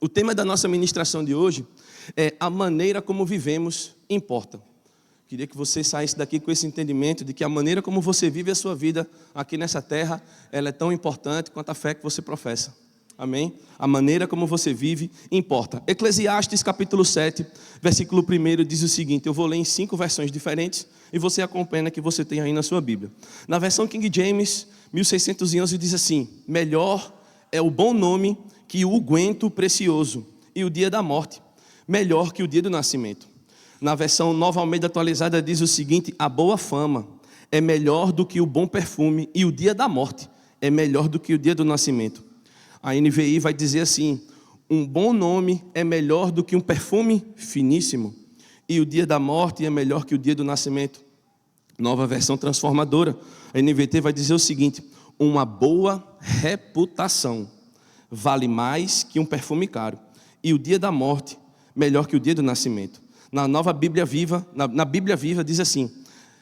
O tema da nossa ministração de hoje é a maneira como vivemos importa. Queria que você saísse daqui com esse entendimento de que a maneira como você vive a sua vida aqui nessa terra, ela é tão importante quanto a fé que você professa. Amém? A maneira como você vive importa. Eclesiastes capítulo 7, versículo 1 diz o seguinte, eu vou ler em 5 versões diferentes e você acompanha que você tem aí na sua Bíblia. Na versão King James, 1611 diz assim, melhor é o bom nome que o unguento precioso e o dia da morte, melhor que o dia do nascimento. Na versão Nova Almeida atualizada diz o seguinte, a boa fama é melhor do que o bom perfume e o dia da morte é melhor do que o dia do nascimento. A NVI vai dizer assim, um bom nome é melhor do que um perfume finíssimo e o dia da morte é melhor que o dia do nascimento. Nova versão transformadora, a NVT vai dizer o seguinte, uma boa reputação vale mais que um perfume caro e o dia da morte melhor que o dia do nascimento. Na nova Bíblia Viva, na Bíblia Viva diz assim,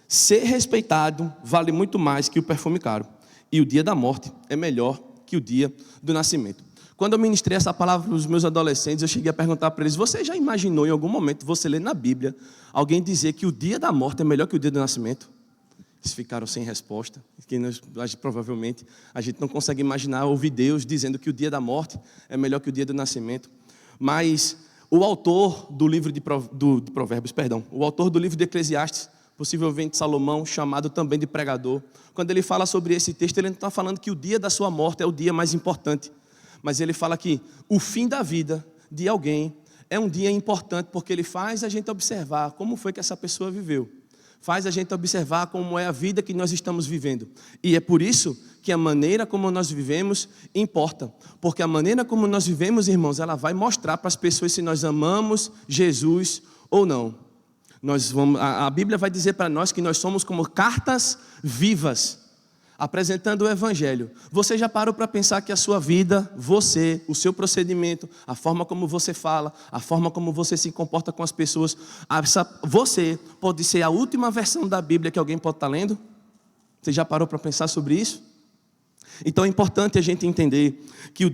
ser respeitado vale muito mais que o perfume caro e o dia da morte é melhor que o dia do nascimento. Quando eu ministrei essa palavra para os meus adolescentes, eu cheguei a perguntar para eles, você já imaginou em algum momento, você lê na Bíblia, alguém dizer que o dia da morte é melhor que o dia do nascimento? Eles ficaram sem resposta, provavelmente a gente não consegue imaginar, ouvir Deus dizendo que o dia da morte é melhor que o dia do nascimento. Mas o autor do livro de Provérbios, o autor do livro de Eclesiastes, possivelmente Salomão, chamado também de pregador, quando ele fala sobre esse texto, ele não está falando que o dia da sua morte é o dia mais importante, mas ele fala que o fim da vida de alguém é um dia importante, porque ele faz a gente observar como foi que essa pessoa viveu, faz a gente observar como é a vida que nós estamos vivendo, e é por isso que a maneira como nós vivemos importa, porque a maneira como nós vivemos, irmãos, ela vai mostrar para as pessoas se nós amamos Jesus ou não. A Bíblia vai dizer para nós que nós somos como cartas vivas, apresentando o Evangelho. Você já parou para pensar que a sua vida, você, o seu procedimento, a forma como você fala, a forma como você se comporta com as pessoas, você pode ser a última versão da Bíblia que alguém pode estar lendo? Você já parou para pensar sobre isso? Então é importante a gente entender que o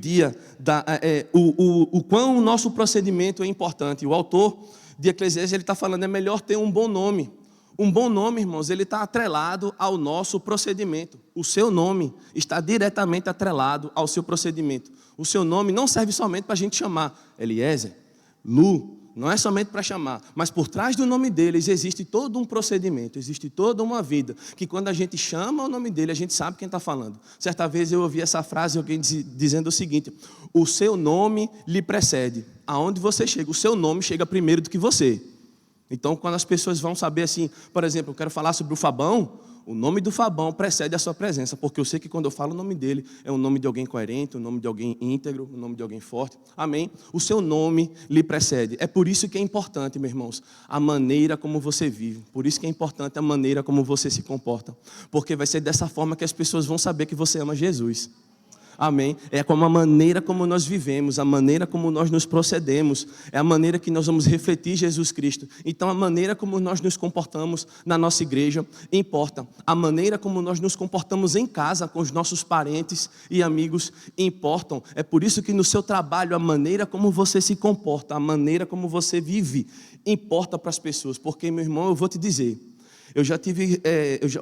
quão o nosso procedimento é importante. O autor de Eclesiastes, ele está falando, é melhor ter um bom nome. Um bom nome, irmãos, ele está atrelado ao nosso procedimento. O seu nome está diretamente atrelado ao seu procedimento. O seu nome não serve somente para a gente chamar Eliezer, Lu, não é somente para chamar, mas por trás do nome deles existe todo um procedimento, existe toda uma vida, que quando a gente chama o nome dele, a gente sabe quem está falando. Certa vez eu ouvi essa frase, alguém dizendo o seguinte, o seu nome lhe precede. Aonde você chega, o seu nome chega primeiro do que você. Então, quando as pessoas vão saber assim, por exemplo, eu quero falar sobre o Fabão, o nome do Fabão precede a sua presença, porque eu sei que quando eu falo o nome dele, é o nome de alguém coerente, o nome de alguém íntegro, o nome de alguém forte. Amém? O seu nome lhe precede. É por isso que é importante, meus irmãos, a maneira como você vive. Por isso que é importante a maneira como você se comporta. Porque vai ser dessa forma que as pessoas vão saber que você ama Jesus. Amém? É como a maneira como nós vivemos, a maneira como nós nos procedemos, é a maneira que nós vamos refletir Jesus Cristo. Então a maneira como nós nos comportamos na nossa igreja importa. A maneira como nós nos comportamos em casa com os nossos parentes e amigos importam. É por isso que no seu trabalho a maneira como você se comporta, a maneira como você vive importa para as pessoas. Porque, meu irmão, eu vou te dizer, eu já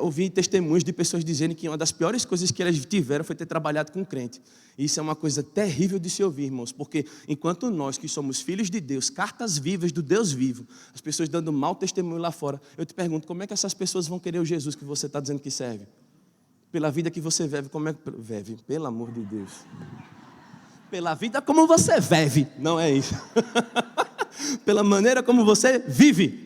ouvi testemunhos de pessoas dizendo que uma das piores coisas que elas tiveram foi ter trabalhado com crente. Isso é uma coisa terrível de se ouvir, irmãos, porque enquanto nós que somos filhos de Deus, cartas vivas do Deus vivo, as pessoas dando mau testemunho lá fora, eu te pergunto, como é que essas pessoas vão querer o Jesus que você está dizendo que serve? Pela vida que você vive, como é que vive? Pelo amor de Deus. Pela vida como você vive, não é isso. Pela maneira como você vive.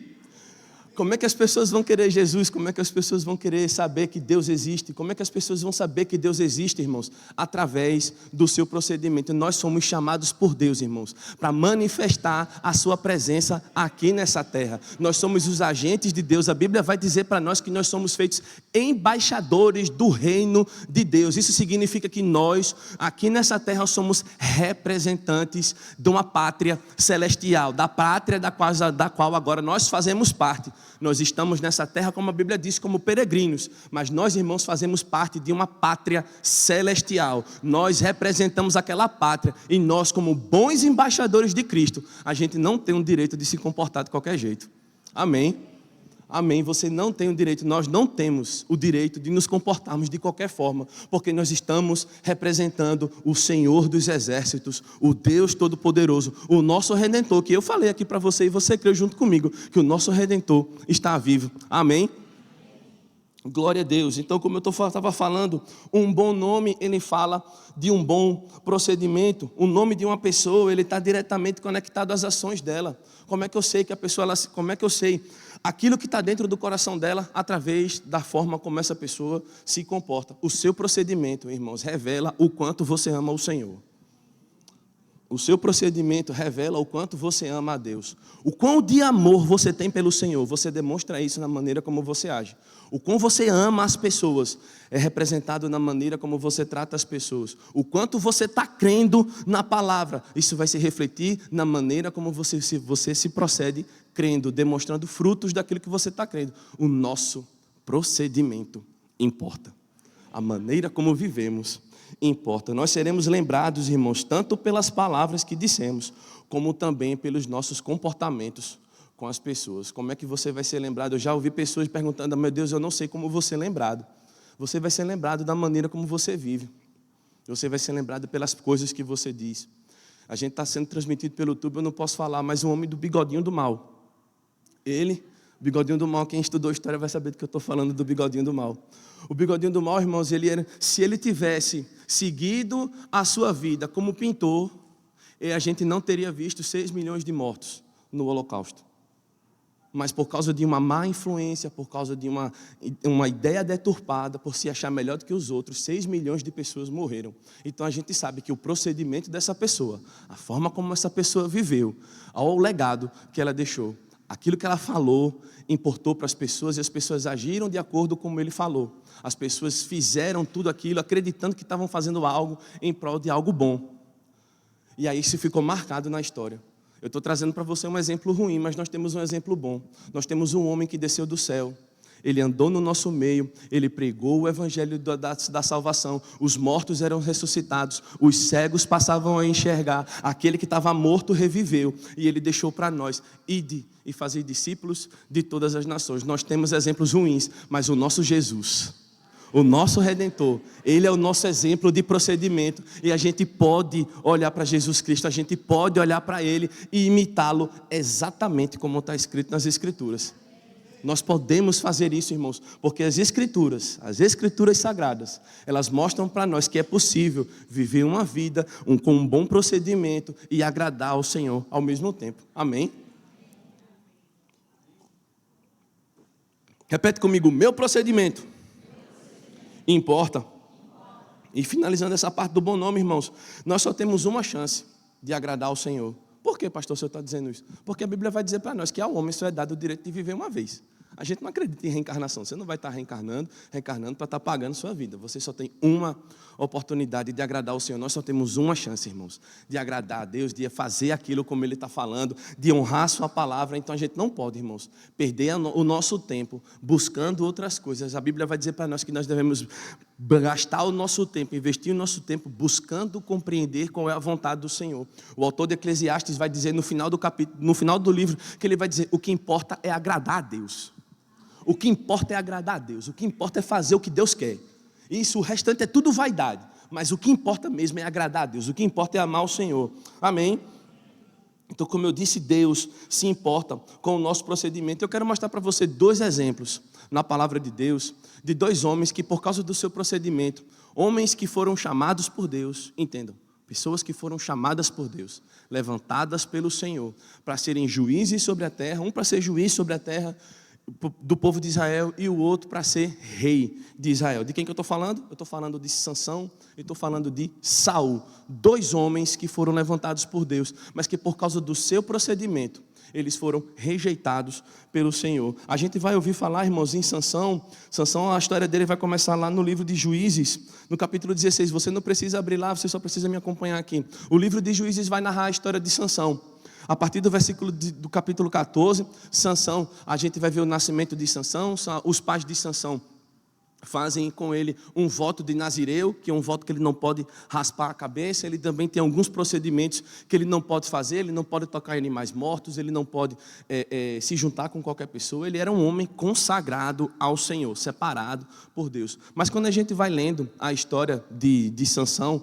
Como é que as pessoas vão querer Jesus? Como é que as pessoas vão querer saber que Deus existe? Como é que as pessoas vão saber que Deus existe, irmãos? Através do seu procedimento. Nós somos chamados por Deus, irmãos, para manifestar a sua presença aqui nessa terra. Nós somos os agentes de Deus. A Bíblia vai dizer para nós que nós somos feitos embaixadores do reino de Deus. Isso significa que nós, aqui nessa terra, somos representantes de uma pátria celestial, da pátria da qual agora nós fazemos parte. Nós estamos nessa terra, como a Bíblia diz, como peregrinos, mas nós, irmãos, fazemos parte de uma pátria celestial. Nós representamos aquela pátria e nós, como bons embaixadores de Cristo, a gente não tem o direito de se comportar de qualquer jeito. Amém? Amém, você não tem o direito, nós não temos o direito de nos comportarmos de qualquer forma, porque nós estamos representando o Senhor dos Exércitos, o Deus Todo-Poderoso, o nosso Redentor, que eu falei aqui para você e você creu junto comigo, que o nosso Redentor está vivo. Amém? Glória a Deus. Então, como eu estava falando, um bom nome, ele fala de um bom procedimento. O nome de uma pessoa, ele está diretamente conectado às ações dela. Como é que eu sei que a pessoa, como é que eu sei aquilo que está dentro do coração dela, através da forma como essa pessoa se comporta? O seu procedimento, irmãos, revela o quanto você ama o Senhor. O seu procedimento revela o quanto você ama a Deus. O quão de amor você tem pelo Senhor, você demonstra isso na maneira como você age. O quão você ama as pessoas é representado na maneira como você trata as pessoas. O quanto você está crendo na palavra, isso vai se refletir na maneira como você se procede crendo, demonstrando frutos daquilo que você está crendo. O nosso procedimento importa. A maneira como vivemos importa. Nós seremos lembrados, irmãos, tanto pelas palavras que dissemos, como também pelos nossos comportamentos com as pessoas. Como é que você vai ser lembrado? Eu já ouvi pessoas perguntando: meu Deus, eu não sei como vou ser lembrado. Você vai ser lembrado da maneira como você vive. Você vai ser lembrado pelas coisas que você diz. A gente está sendo transmitido pelo YouTube, eu não posso falar, mas o homem do bigodinho do mal. Ele, bigodinho do mal, quem estudou história vai saber do que eu estou falando, do bigodinho do mal. O bigodinho do mal, irmãos, se ele tivesse seguido a sua vida como pintor, a gente não teria visto 6 milhões de mortos no Holocausto. Mas por causa de uma má influência, por causa de uma ideia deturpada, por se achar melhor do que os outros, 6 milhões de pessoas morreram. Então a gente sabe que o procedimento dessa pessoa, a forma como essa pessoa viveu, ao legado que ela deixou, aquilo que ela falou importou para as pessoas e as pessoas agiram de acordo com como ele falou. As pessoas fizeram tudo aquilo acreditando que estavam fazendo algo em prol de algo bom. E aí isso ficou marcado na história. Eu estou trazendo para você um exemplo ruim, mas nós temos um exemplo bom. Nós temos um homem que desceu do céu. Ele andou no nosso meio, ele pregou o evangelho da salvação, os mortos eram ressuscitados, os cegos passavam a enxergar, aquele que estava morto reviveu, e ele deixou para nós: ide e fazer discípulos de todas as nações. Nós temos exemplos ruins, mas o nosso Jesus, o nosso Redentor, Ele é o nosso exemplo de procedimento, e a gente pode olhar para Jesus Cristo, a gente pode olhar para Ele e imitá-lo exatamente como está escrito nas Escrituras. Nós podemos fazer isso, irmãos, porque as Escrituras sagradas, elas mostram para nós que é possível viver uma vida com um bom procedimento e agradar ao Senhor ao mesmo tempo. Amém? Repete comigo: meu procedimento importa. E finalizando essa parte do bom nome, irmãos, nós só temos uma chance de agradar ao Senhor. Por que, pastor, o senhor está dizendo isso? Porque a Bíblia vai dizer para nós que ao homem só é dado o direito de viver uma vez. A gente não acredita em reencarnação. Você não vai estar reencarnando para estar pagando sua vida. Você só tem uma oportunidade de agradar ao Senhor. Nós só temos uma chance, irmãos, de agradar a Deus, de fazer aquilo como Ele está falando, de honrar a sua palavra. Então a gente não pode, irmãos, perder o nosso tempo buscando outras coisas. A Bíblia vai dizer para nós que nós devemos gastar o nosso tempo, investir o nosso tempo buscando compreender qual é a vontade do Senhor. O autor de Eclesiastes vai dizer no final do capítulo, no final do livro, que ele vai dizer: o que importa é agradar a Deus. O que importa é agradar a Deus. O que importa é fazer o que Deus quer. Isso, o restante é tudo vaidade. Mas o que importa mesmo é agradar a Deus. O que importa é amar o Senhor. Amém? Então, como eu disse, Deus se importa com o nosso procedimento. Eu quero mostrar para você 2 exemplos na palavra de Deus, de 2 homens que, por causa do seu procedimento, homens que foram chamados por Deus, entendam, pessoas que foram chamadas por Deus, levantadas pelo Senhor, para serem juízes sobre a terra, um para ser juiz sobre a terra do povo de Israel e o outro para ser rei de Israel. De quem que eu estou falando? Eu estou falando de Sansão e estou falando de Saul. 2 homens que foram levantados por Deus, mas que por causa do seu procedimento, eles foram rejeitados pelo Senhor. A gente vai ouvir falar, irmãos, em Sansão. Sansão, a história dele vai começar lá no livro de Juízes, no capítulo 16. Você não precisa abrir lá, você só precisa me acompanhar aqui. O livro de Juízes vai narrar a história de Sansão. a partir do versículo do capítulo 14, Sansão, a gente vai ver o nascimento de Sansão. Os pais de Sansão fazem com ele um voto de nazireu, que é um voto que ele não pode raspar a cabeça. Ele também tem alguns procedimentos que ele não pode fazer. Ele não pode tocar em animais mortos, ele não pode se juntar com qualquer pessoa. Ele era um homem consagrado ao Senhor, separado por Deus. Mas quando a gente vai lendo a história de Sansão,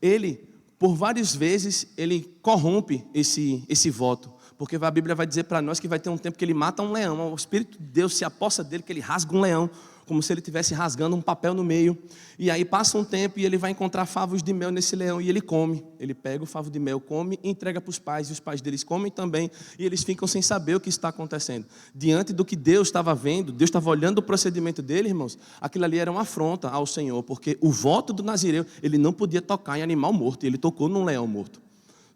ele, por várias vezes, ele corrompe esse voto. Porque a Bíblia vai dizer para nós que vai ter um tempo que ele mata um leão. O Espírito de Deus se aposta dele, que ele rasga um leão, como se ele estivesse rasgando um papel no meio. E aí passa um tempo e ele vai encontrar favos de mel nesse leão e ele come. Ele pega o favo de mel, come e entrega para os pais. E os pais deles comem também. E eles ficam sem saber o que está acontecendo. Diante do que Deus estava vendo, Deus estava olhando o procedimento dele, irmãos. Aquilo ali era uma afronta ao Senhor. Porque o voto do nazireu, ele não podia tocar em animal morto. E ele tocou num leão morto.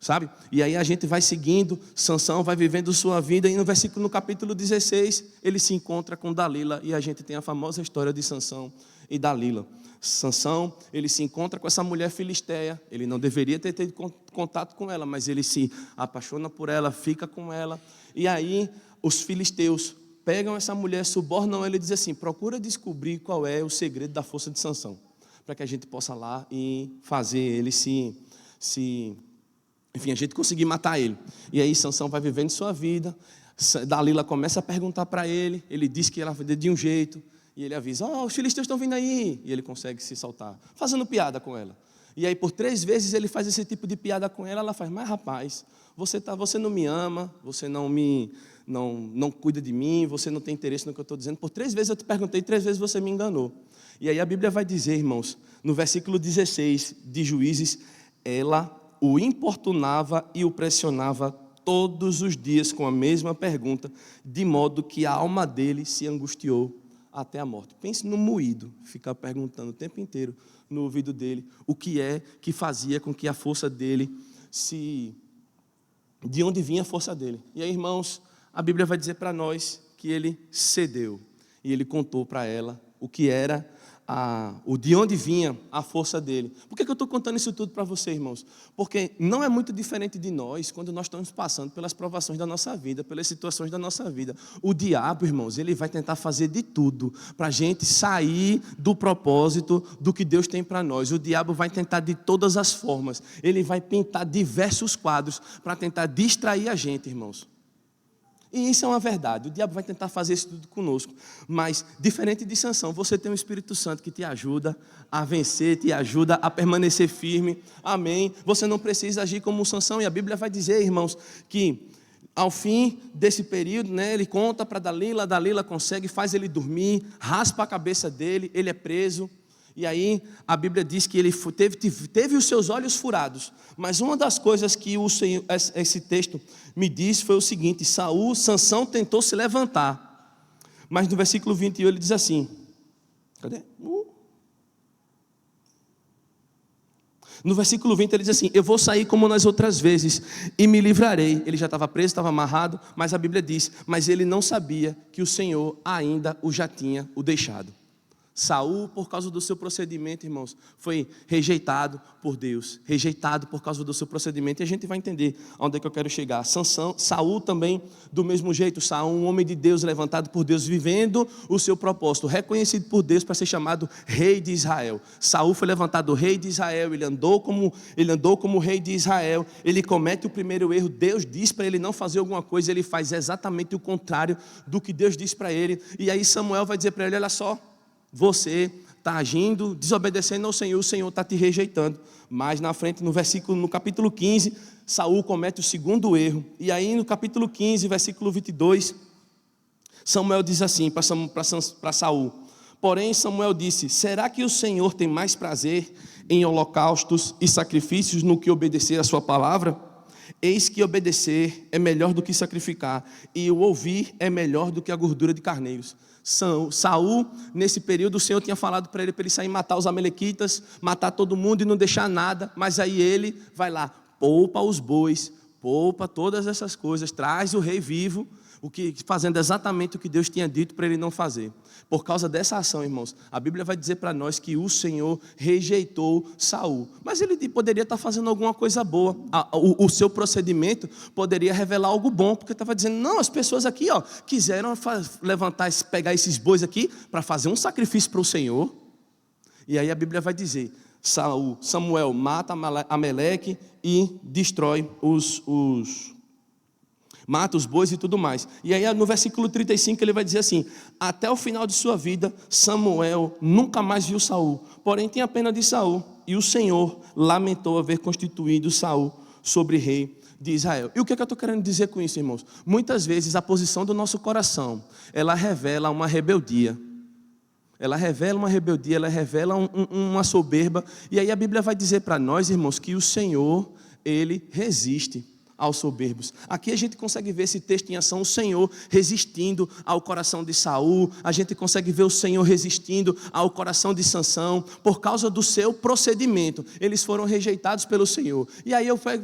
Sabe? E aí a gente vai seguindo, Sansão vai vivendo sua vida, e no capítulo 16, ele se encontra com Dalila, e a gente tem a famosa história de Sansão e Dalila. Sansão, ele se encontra com essa mulher filisteia, ele não deveria ter tido contato com ela, mas ele se apaixona por ela, fica com ela, e aí os filisteus pegam essa mulher, subornam ela e dizem assim: procura descobrir qual é o segredo da força de Sansão, para que a gente possa lá e fazer ele enfim, a gente conseguir matar ele. E aí Sansão vai vivendo sua vida. Dalila começa a perguntar para ele. Ele diz que ela vai de um jeito. E ele avisa: os filisteus estão vindo aí. E ele consegue se soltar, fazendo piada com ela. E aí por 3 vezes ele faz esse tipo de piada com ela. Ela faz: mas rapaz, você não me ama, você não cuida de mim, você não tem interesse no que eu estou dizendo. Por 3 vezes eu te perguntei, 3 vezes você me enganou. E aí a Bíblia vai dizer, irmãos, no versículo 16 de Juízes, ela o importunava e o pressionava todos os dias com a mesma pergunta, de modo que a alma dele se angustiou até a morte. Pense no moído, ficar perguntando o tempo inteiro no ouvido dele o que é que fazia com que a força dele de onde vinha a força dele. E aí, irmãos, a Bíblia vai dizer para nós que ele cedeu, e ele contou para ela o que era de onde vinha a força dele. Por que eu estou contando isso tudo para você, irmãos? Porque não é muito diferente de nós quando nós estamos passando pelas provações da nossa vida, pelas situações da nossa vida. O diabo, irmãos, ele vai tentar fazer de tudo para a gente sair do propósito do que Deus tem para nós. O diabo vai tentar de todas as formas. Ele vai pintar diversos quadros para tentar distrair a gente, irmãos. E isso é uma verdade, o diabo vai tentar fazer isso tudo conosco, mas diferente de Sansão, você tem um Espírito Santo que te ajuda a vencer, te ajuda a permanecer firme, amém? Você não precisa agir como Sansão, e a Bíblia vai dizer, irmãos, que ao fim desse período, né, ele conta para Dalila consegue, faz ele dormir, raspa a cabeça dele, ele é preso. E aí a Bíblia diz que ele teve os seus olhos furados. Mas uma das coisas que esse texto me diz foi o seguinte: Sansão tentou se levantar. Mas no versículo 21 ele diz assim, cadê? No versículo 20 ele diz assim: eu vou sair como nas outras vezes e me livrarei. Ele já estava preso, estava amarrado, mas a Bíblia diz, mas ele não sabia que o Senhor ainda já tinha o deixado. Saul, por causa do seu procedimento, irmãos, foi rejeitado por Deus, rejeitado por causa do seu procedimento, e a gente vai entender onde é que eu quero chegar. Saul também, do mesmo jeito, Saul, um homem de Deus, levantado por Deus, vivendo o seu propósito, reconhecido por Deus para ser chamado rei de Israel. Saul foi levantado rei de Israel, ele andou como rei de Israel, ele comete o primeiro erro, Deus diz para ele não fazer alguma coisa, ele faz exatamente o contrário do que Deus diz para ele, e aí Samuel vai dizer para ele: olha só, você está agindo, desobedecendo ao Senhor, o Senhor está te rejeitando. Mas na frente, no capítulo 15, Saul comete o segundo erro. E aí no capítulo 15, versículo 22, Samuel diz assim para Saul: porém Samuel disse, será que o Senhor tem mais prazer em holocaustos e sacrifícios no que obedecer a sua palavra? Eis que obedecer é melhor do que sacrificar, e o ouvir é melhor do que a gordura de carneiros. Saul, nesse período, o Senhor tinha falado para ele sair matar os amalequitas, matar todo mundo e não deixar nada, mas aí ele vai lá, poupa os bois, poupa todas essas coisas, traz o rei vivo, fazendo exatamente o que Deus tinha dito para ele não fazer. Por causa dessa ação, irmãos, a Bíblia vai dizer para nós que o Senhor rejeitou Saul. Mas ele poderia estar fazendo alguma coisa boa. O seu procedimento poderia revelar algo bom, porque estava dizendo, não, as pessoas aqui quiseram levantar, pegar esses bois aqui para fazer um sacrifício para o Senhor. E aí a Bíblia vai dizer, Samuel mata Amaleque e destrói mata os bois e tudo mais. E aí no versículo 35 ele vai dizer assim, até o final de sua vida, Samuel nunca mais viu Saul, porém tinha pena de Saul, e o Senhor lamentou haver constituído Saul sobre rei de Israel. E o que eu estou querendo dizer com isso, irmãos? Muitas vezes a posição do nosso coração, ela revela uma rebeldia. Ela revela uma rebeldia, ela revela uma soberba. E aí a Bíblia vai dizer para nós, irmãos, que o Senhor, Ele resiste aos soberbos. Aqui a gente consegue ver esse texto em ação, o Senhor resistindo ao coração de Saul, a gente consegue ver o Senhor resistindo ao coração de Sansão, por causa do seu procedimento, eles foram rejeitados pelo Senhor. E aí eu fui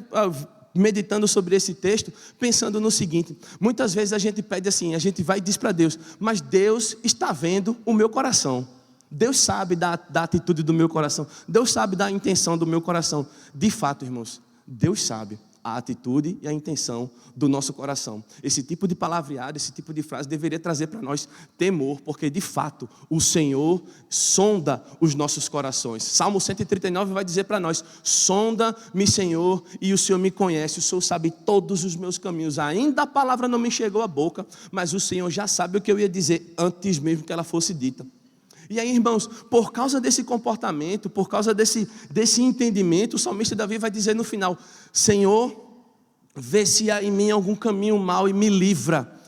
meditando sobre esse texto, pensando no seguinte, muitas vezes a gente pede assim, a gente vai e diz para Deus, mas Deus está vendo o meu coração, Deus sabe da atitude do meu coração, Deus sabe da intenção do meu coração. De fato, irmãos, Deus sabe a atitude e a intenção do nosso coração. Esse tipo de palavreado, esse tipo de frase deveria trazer para nós temor, porque de fato o Senhor sonda os nossos corações. Salmo 139 vai dizer para nós, sonda-me, Senhor, e o Senhor me conhece, o Senhor sabe todos os meus caminhos. Ainda a palavra não me chegou à boca, mas o Senhor já sabe o que eu ia dizer antes mesmo que ela fosse dita. E aí, irmãos, por causa desse comportamento, por causa desse entendimento, o salmista Davi vai dizer no final, Senhor, vê se há em mim algum caminho mau e me livra,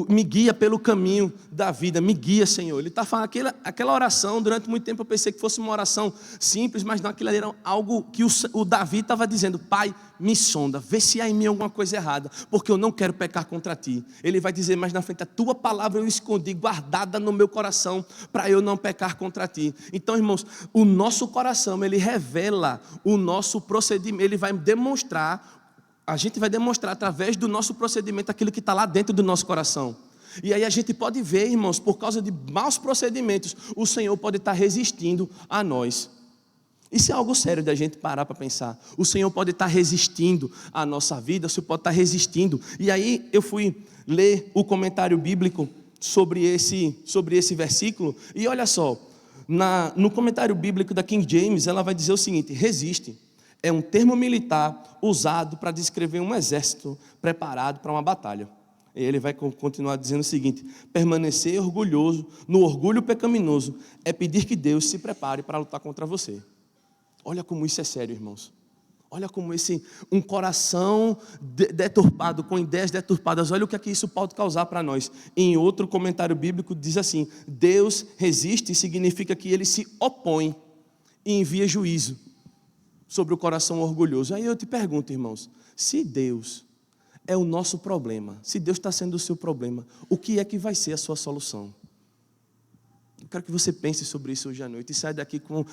me guia pelo caminho da vida, me guia, Senhor. Ele está falando aquela oração, durante muito tempo eu pensei que fosse uma oração simples, mas não, aquilo era algo que o Davi estava dizendo, Pai, me sonda, vê se há em mim alguma coisa errada, porque eu não quero pecar contra Ti. Ele vai dizer mais na frente, a Tua palavra eu escondi, guardada no meu coração, para eu não pecar contra Ti. Então, irmãos, o nosso coração, ele revela o nosso procedimento, ele vai demonstrar, a gente vai demonstrar através do nosso procedimento aquilo que está lá dentro do nosso coração. E aí a gente pode ver, irmãos, por causa de maus procedimentos, o Senhor pode estar resistindo a nós. Isso é algo sério da gente parar para pensar. O Senhor pode estar resistindo à nossa vida, o Senhor pode estar resistindo. E aí eu fui ler o comentário bíblico sobre esse versículo, e olha só, no comentário bíblico da King James, ela vai dizer o seguinte, resiste. É um termo militar usado para descrever um exército preparado para uma batalha. E ele vai continuar dizendo o seguinte, permanecer orgulhoso, no orgulho pecaminoso, é pedir que Deus se prepare para lutar contra você. Olha como isso é sério, irmãos. Olha como um coração deturpado, com ideias deturpadas, olha o que é que isso pode causar para nós. Em outro comentário bíblico diz assim, Deus resiste significa que Ele se opõe e envia juízo sobre o coração orgulhoso. Aí eu te pergunto, irmãos, se Deus é o nosso problema, se Deus está sendo o seu problema, o que é que vai ser a sua solução? Eu quero que você pense sobre isso hoje à noite e saia daqui com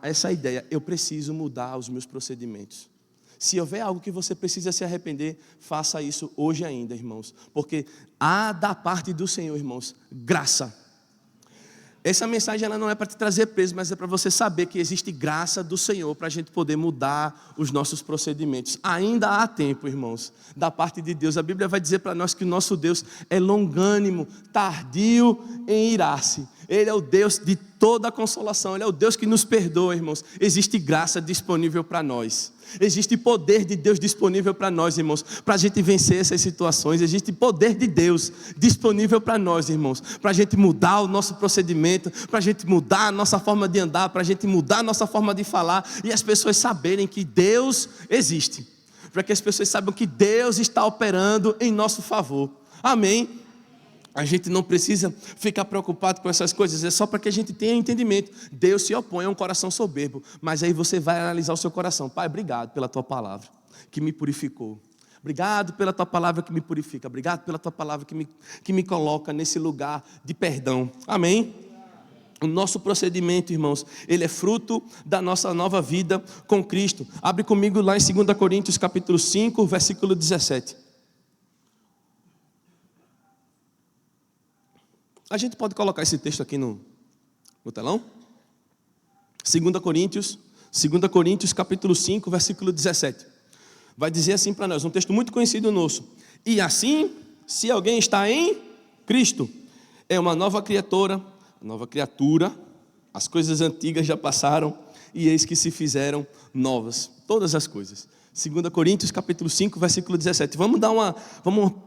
essa ideia, eu preciso mudar os meus procedimentos. Se houver algo que você precisa se arrepender, faça isso hoje ainda, irmãos, porque há da parte do Senhor, irmãos, graça. Essa mensagem ela não é para te trazer peso, mas é para você saber que existe graça do Senhor para a gente poder mudar os nossos procedimentos. Ainda há tempo, irmãos, da parte de Deus. A Bíblia vai dizer para nós que o nosso Deus é longânimo, tardio em irar-se. Ele é o Deus de toda a consolação, Ele é o Deus que nos perdoa, irmãos. Existe graça disponível para nós. Existe poder de Deus disponível para nós, irmãos, para a gente vencer essas situações. Existe poder de Deus disponível para nós, irmãos, para a gente mudar o nosso procedimento, para a gente mudar a nossa forma de andar, para a gente mudar a nossa forma de falar e as pessoas saberem que Deus existe, para que as pessoas saibam que Deus está operando em nosso favor. Amém? A gente não precisa ficar preocupado com essas coisas, é só para que a gente tenha entendimento. Deus se opõe a um coração soberbo, mas aí você vai analisar o seu coração. Pai, obrigado pela Tua palavra, que me purificou. Obrigado pela Tua palavra que me purifica. Obrigado pela Tua palavra que me coloca nesse lugar de perdão. Amém? O nosso procedimento, irmãos, ele é fruto da nossa nova vida com Cristo. Abre comigo lá em 2 Coríntios capítulo 5, versículo 17. A gente pode colocar esse texto aqui no telão? 2 Coríntios capítulo 5, versículo 17. Vai dizer assim para nós, um texto muito conhecido nosso. E assim, se alguém está em Cristo, é uma nova criatura, as coisas antigas já passaram e eis que se fizeram novas, todas as coisas. 2 Coríntios capítulo 5, versículo 17. Vamos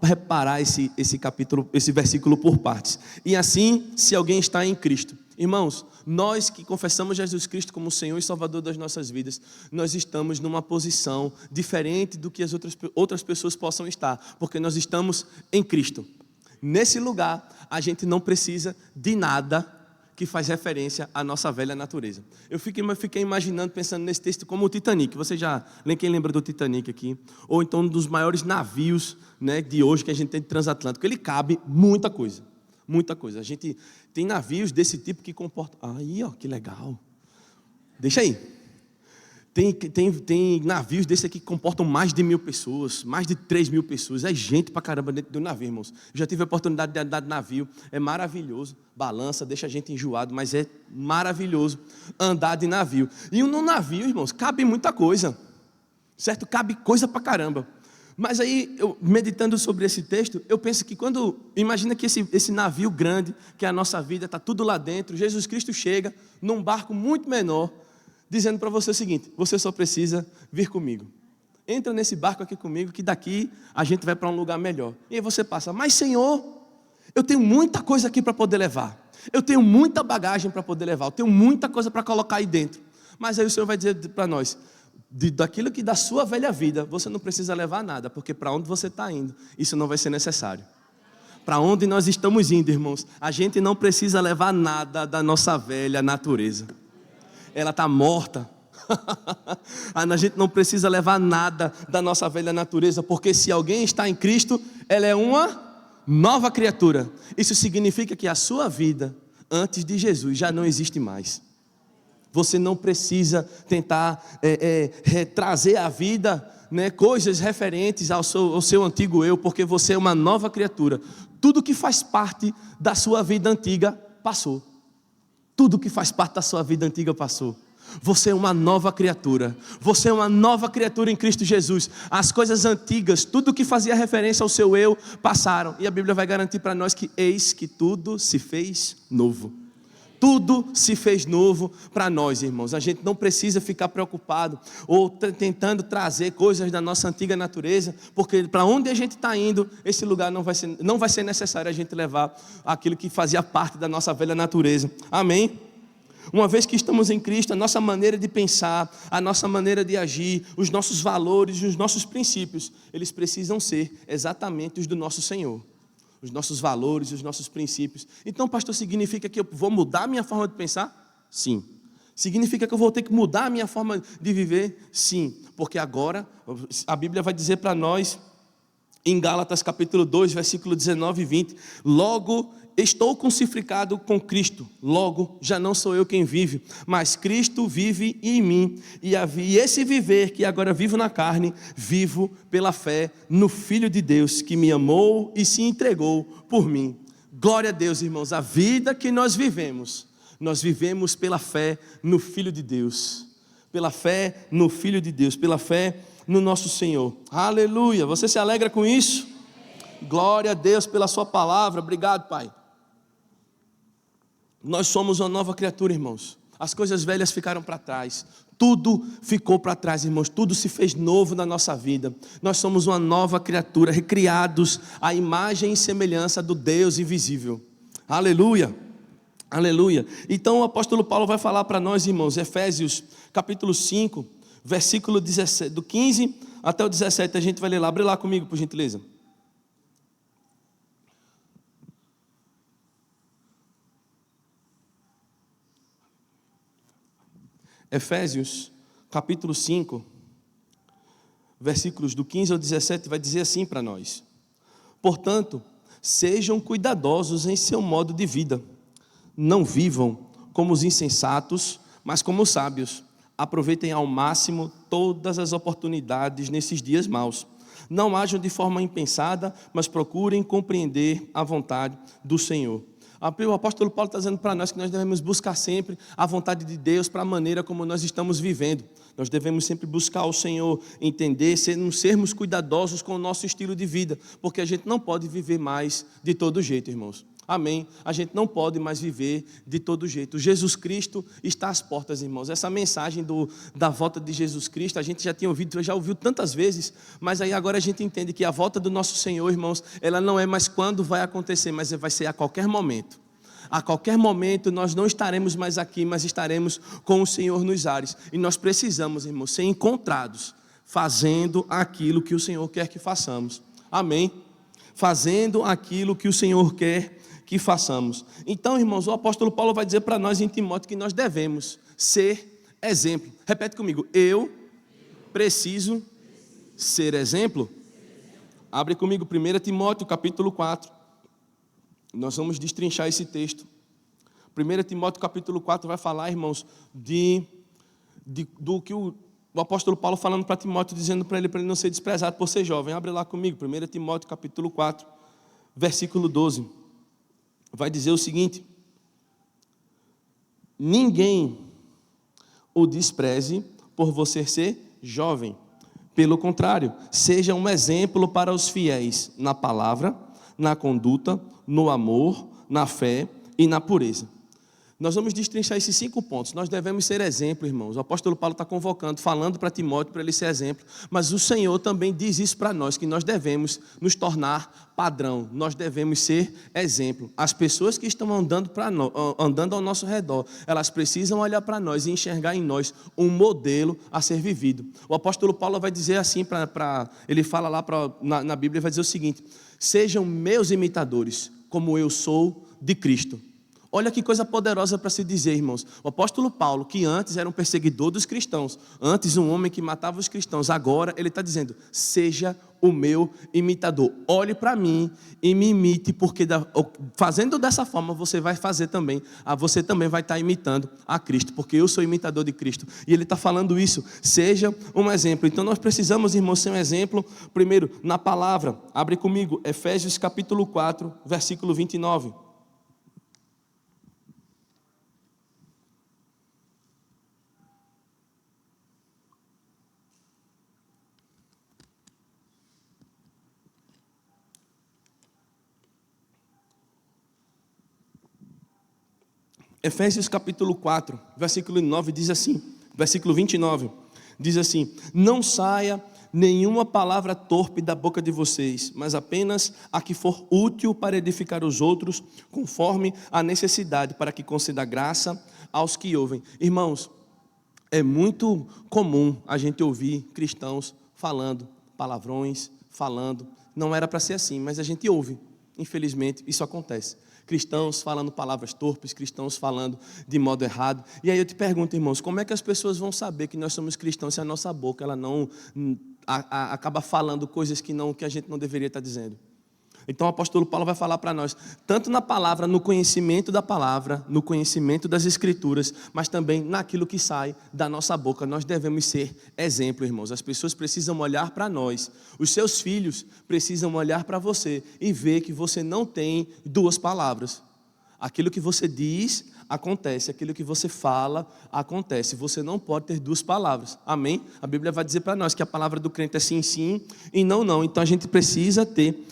reparar esse versículo por partes. E assim, se alguém está em Cristo. Irmãos, nós que confessamos Jesus Cristo como Senhor e Salvador das nossas vidas, nós estamos numa posição diferente do que as outras pessoas possam estar, porque nós estamos em Cristo. Nesse lugar, a gente não precisa de nada que faz referência à nossa velha natureza. Eu fiquei imaginando, pensando nesse texto como o Titanic. Você quem lembra do Titanic aqui? Ou então um dos maiores navios, né, de hoje que a gente tem de transatlântico. Ele cabe muita coisa. Muita coisa. A gente tem navios desse tipo que comportam... Aí, ó, que legal. Deixa aí. Tem navios desse aqui que comportam mais de 1.000 pessoas, mais de 3.000 pessoas. É gente pra caramba dentro do navio, irmãos. Eu já tive a oportunidade de andar de navio. É maravilhoso. Balança, deixa a gente enjoado, mas é maravilhoso andar de navio. E no navio, irmãos, cabe muita coisa. Certo? Cabe coisa pra caramba. Mas aí, eu, meditando sobre esse texto, eu penso que imagina que esse navio grande, que é a nossa vida, está tudo lá dentro, Jesus Cristo chega num barco muito menor, dizendo para você o seguinte: você só precisa vir comigo. Entra nesse barco aqui comigo, que daqui a gente vai para um lugar melhor. E aí você passa, mas Senhor, eu tenho muita coisa aqui para poder levar. Eu tenho muita bagagem para poder levar. Eu tenho muita coisa para colocar aí dentro. Mas aí o Senhor vai dizer para nós, daquilo que da sua velha vida, você não precisa levar nada, porque para onde você está indo, isso não vai ser necessário. Para onde nós estamos indo, irmãos, a gente não precisa levar nada da nossa velha natureza. Ela está morta. A gente não precisa levar nada da nossa velha natureza, porque se alguém está em Cristo, ela é uma nova criatura. Isso significa que a sua vida, antes de Jesus, já não existe mais. Você não precisa tentar trazer à vida, né, coisas referentes ao seu antigo eu, porque você é uma nova criatura. Tudo que faz parte da sua vida antiga passou. Tudo que faz parte da sua vida antiga passou. Você é uma nova criatura. Você é uma nova criatura em Cristo Jesus. As coisas antigas, tudo que fazia referência ao seu eu, passaram. E a Bíblia vai garantir para nós que eis que tudo se fez novo. Tudo se fez novo para nós, irmãos. A gente não precisa ficar preocupado ou tentando trazer coisas da nossa antiga natureza, porque para onde a gente está indo, esse lugar não vai ser necessário a gente levar aquilo que fazia parte da nossa velha natureza. Amém? Uma vez que estamos em Cristo, a nossa maneira de pensar, a nossa maneira de agir, os nossos valores e os nossos princípios, eles precisam ser exatamente os do nosso Senhor. Os nossos valores, os nossos princípios. Então, pastor, significa que eu vou mudar a minha forma de pensar? Sim. Significa que eu vou ter que mudar a minha forma de viver? Sim. Porque agora, a Bíblia vai dizer para nós, em Gálatas capítulo 2, versículo 19 e 20, logo estou crucificado com Cristo, logo já não sou eu quem vive, mas Cristo vive em mim, e esse viver que agora vivo na carne, vivo pela fé no Filho de Deus, que me amou e se entregou por mim. Glória a Deus, irmãos, a vida que nós vivemos pela fé no Filho de Deus, pela fé no Filho de Deus, pela fé no nosso Senhor. Aleluia, você se alegra com isso? Glória a Deus pela sua palavra, obrigado, Pai. Nós somos uma nova criatura, irmãos. As coisas velhas ficaram para trás. Tudo ficou para trás, irmãos. Tudo se fez novo na nossa vida. Nós somos uma nova criatura, recriados à imagem e semelhança do Deus invisível. Aleluia. Aleluia. Então o apóstolo Paulo vai falar para nós, irmãos, Efésios capítulo 5, versículo 17, do 15 até o 17. A gente vai ler lá. Abre lá comigo, por gentileza. Efésios, capítulo 5, versículos do 15 ao 17, vai dizer assim para nós: portanto, sejam cuidadosos em seu modo de vida, não vivam como os insensatos, mas como os sábios. Aproveitem ao máximo todas as oportunidades nesses dias maus. Não ajam de forma impensada, mas procurem compreender a vontade do Senhor. O apóstolo Paulo está dizendo para nós que nós devemos buscar sempre a vontade de Deus para a maneira como nós estamos vivendo. Nós devemos sempre buscar o Senhor, entender, sermos cuidadosos com o nosso estilo de vida, porque a gente não pode viver mais de todo jeito, irmãos. Amém? A gente não pode mais viver de todo jeito. Jesus Cristo está às portas, irmãos. Essa mensagem da volta de Jesus Cristo, a gente já ouviu tantas vezes, mas aí agora a gente entende que a volta do nosso Senhor, irmãos, ela não é mais quando vai acontecer, mas vai ser a qualquer momento. A qualquer momento nós não estaremos mais aqui, mas estaremos com o Senhor nos ares. E nós precisamos, irmãos, ser encontrados fazendo aquilo que o Senhor quer que façamos. Amém? Fazendo aquilo que o Senhor quer que façamos. Então, irmãos, o apóstolo Paulo vai dizer para nós em Timóteo que nós devemos ser exemplo. Repete comigo: eu preciso ser exemplo. Abre comigo 1 Timóteo capítulo 4. Nós vamos destrinchar esse texto. 1 Timóteo capítulo 4 vai falar, irmãos, do que o apóstolo Paulo falando para Timóteo, dizendo para ele não ser desprezado por ser jovem. Abre lá comigo, 1 Timóteo capítulo 4, versículo 12. Vai dizer o seguinte: ninguém o despreze por você ser jovem. Pelo contrário, seja um exemplo para os fiéis na palavra, na conduta, no amor, na fé e na pureza. Nós vamos destrinchar esses 5 pontos. Nós devemos ser exemplo, irmãos. O apóstolo Paulo está convocando, falando para Timóteo, para ele ser exemplo. Mas o Senhor também diz isso para nós, que nós devemos nos tornar padrão. Nós devemos ser exemplo. As pessoas que estão andando ao nosso redor, elas precisam olhar para nós e enxergar em nós um modelo a ser vivido. O apóstolo Paulo vai dizer assim, ele fala lá na Bíblia, vai dizer o seguinte: sejam meus imitadores, como eu sou de Cristo. Olha que coisa poderosa para se dizer, irmãos. O apóstolo Paulo, que antes era um perseguidor dos cristãos, antes um homem que matava os cristãos, agora ele está dizendo: seja o meu imitador. Olhe para mim e me imite, porque fazendo dessa forma você vai fazer também, você também vai estar imitando a Cristo, porque eu sou imitador de Cristo. E ele está falando isso: seja um exemplo. Então nós precisamos, irmãos, ser um exemplo, primeiro, na palavra. Abre comigo, Efésios capítulo 4, versículo 29. Efésios capítulo 4, versículo 9 diz assim, versículo 29, diz assim: não saia nenhuma palavra torpe da boca de vocês, mas apenas a que for útil para edificar os outros, conforme a necessidade, para que conceda graça aos que ouvem. Irmãos, é muito comum a gente ouvir cristãos falando palavrões, não era para ser assim, mas a gente ouve, infelizmente isso acontece. Cristãos falando palavras torpes, cristãos falando de modo errado. E aí eu te pergunto, irmãos, como é que as pessoas vão saber que nós somos cristãos se a nossa boca ela não acaba falando coisas que a gente não deveria estar dizendo? Então o apóstolo Paulo vai falar para nós, tanto na palavra, no conhecimento da palavra, no conhecimento das Escrituras, mas também naquilo que sai da nossa boca. Nós devemos ser exemplo, irmãos. As pessoas precisam olhar para nós, os seus filhos precisam olhar para você e ver que você não tem 2 palavras. Aquilo que você diz, acontece. Aquilo que você fala, acontece. Você não pode ter 2 palavras. Amém? A Bíblia vai dizer para nós que a palavra do crente é sim, sim e não, não. Então a gente precisa ter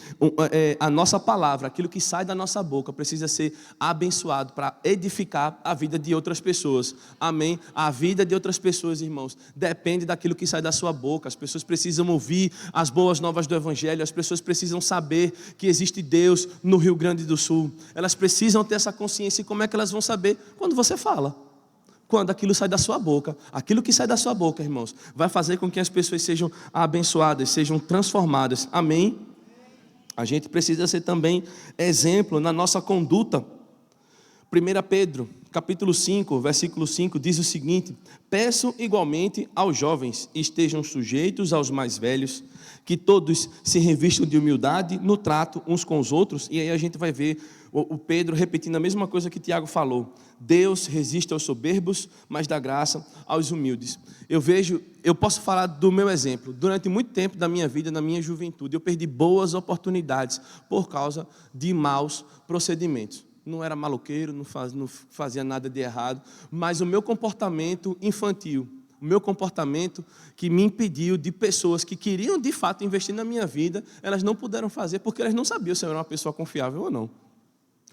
a nossa palavra, aquilo que sai da nossa boca, precisa ser abençoado para edificar a vida de outras pessoas. Amém? A vida de outras pessoas, irmãos, depende daquilo que sai da sua boca. As pessoas precisam ouvir as boas novas do Evangelho. As pessoas precisam saber que existe Deus no Rio Grande do Sul. Elas precisam ter essa consciência. E como é que elas vão saber? Quando você fala, quando aquilo sai da sua boca. Aquilo que sai da sua boca, irmãos, vai fazer com que as pessoas sejam abençoadas, sejam transformadas. Amém? A gente precisa ser também exemplo na nossa conduta. 1 Pedro, capítulo 5, versículo 5, diz o seguinte: peço igualmente aos jovens, estejam sujeitos aos mais velhos, Que todos se revistam de humildade no trato uns com os outros. E aí a gente vai ver o Pedro repetindo a mesma coisa que Tiago falou. Deus resiste aos soberbos, mas dá graça aos humildes. Eu posso falar do meu exemplo. Durante muito tempo da minha vida, na minha juventude, eu perdi boas oportunidades por causa de maus procedimentos. Não era maloqueiro, não fazia nada de errado, mas o meu comportamento infantil, o meu comportamento que me impediu de pessoas que queriam de fato investir na minha vida, elas não puderam fazer porque elas não sabiam se eu era uma pessoa confiável ou não.